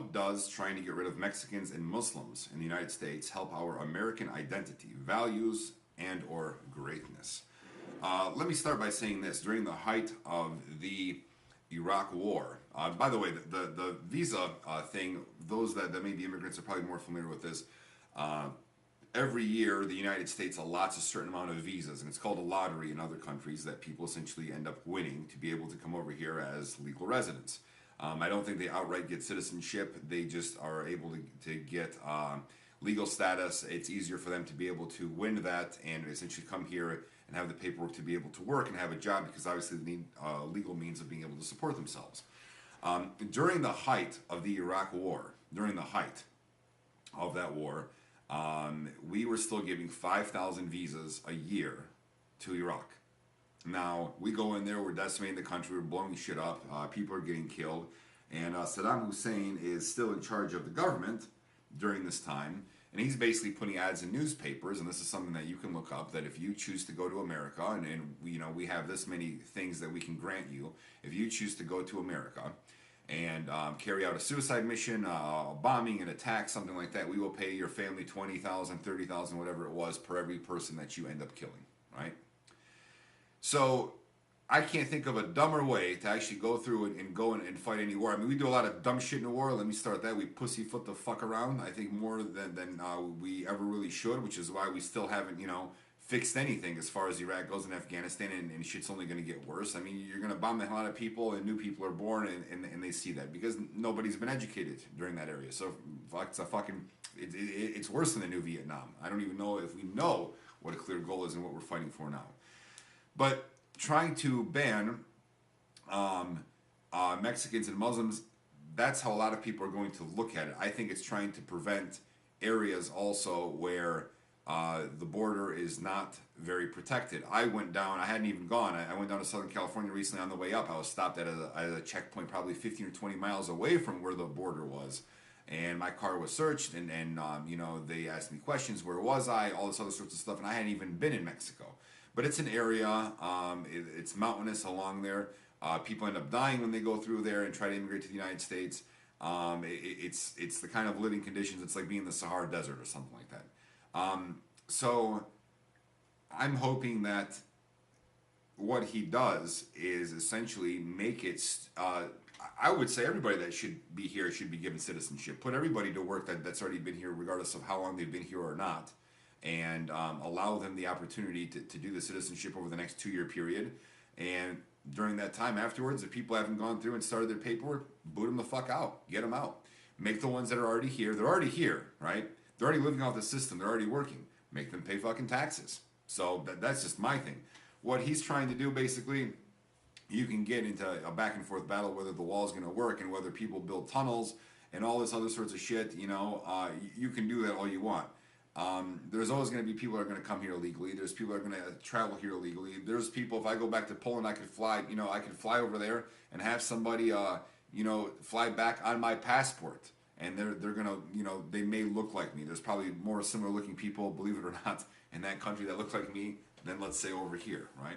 How does trying to get rid of Mexicans and Muslims in the United States help our American identity, values, and or greatness? Let me start by saying this. During the height of the Iraq War, by the way, the visa thing, those that may be immigrants are probably more familiar with this. Every year, the United States allots a certain amount of visas, and it's called a lottery in other countries that people essentially end up winning to be able to come over here as legal residents. I don't think they outright get citizenship. They just are able to get legal status. It's easier for them to be able to win that and essentially come here and have the paperwork to be able to work and have a job, because obviously they need legal means of being able to support themselves. During the height of the Iraq War, during the height of that war, we were still giving 5,000 visas a year to Iraq. Now, we go in there, we're decimating the country, we're blowing shit up, people are getting killed, and Saddam Hussein is still in charge of the government during this time, and he's basically putting ads in newspapers, and this is something that you can look up, that if you choose to go to America, and we have this many things that we can grant you, if you choose to go to America, and carry out a suicide mission, a bombing, an attack, something like that, we will pay your family $20,000, $30,000, whatever it was, per every person that you end up killing, right? So I can't think of a dumber way to actually go through and go and fight any war. I mean, we do a lot of dumb shit in the war. Let me start that. We pussyfoot the fuck around, I think, more than we ever really should, which is why we still haven't, fixed anything as far as Iraq goes in Afghanistan, and shit's only going to get worse. I mean, you're going to bomb the hell out of people, and new people are born, and they see that, because nobody's been educated during that area. So it's worse than the new Vietnam. I don't even know if we know what a clear goal is and what we're fighting for now. But trying to ban Mexicans and Muslims, that's how a lot of people are going to look at it. I think it's trying to prevent areas also where the border is not very protected. I went down, I hadn't even gone, I went down to Southern California recently on the way up. I was stopped at a checkpoint probably 15 or 20 miles away from where the border was. And my car was searched, and they asked me questions, where was I, all this other sorts of stuff, and I hadn't even been in Mexico. But it's an area, it's mountainous along there. People end up dying when they go through there and try to immigrate to the United States. It's the kind of living conditions, it's like being in the Sahara Desert or something like that. So I'm hoping that what he does is essentially make it, I would say everybody that should be here should be given citizenship. Put everybody to work that's already been here, regardless of how long they've been here or not. And allow them the opportunity to do the citizenship over the next 2-year period. And during that time afterwards, if people haven't gone through and started their paperwork, boot them the fuck out. Get them out. Make the ones that are already here. They're already here, right? They're already living off the system. They're already working. Make them pay fucking taxes. So that's just my thing. What he's trying to do, basically, you can get into a back and forth battle whether the wall's going to work and whether people build tunnels and all this other sorts of shit. You can do that all you want. There's always going to be people that are going to come here illegally. There's people that are going to travel here illegally. There's people, if I go back to Poland, I could fly over there and have somebody, fly back on my passport. And they're going to, they may look like me. There's probably more similar looking people, believe it or not, in that country that look like me than, let's say, over here, right?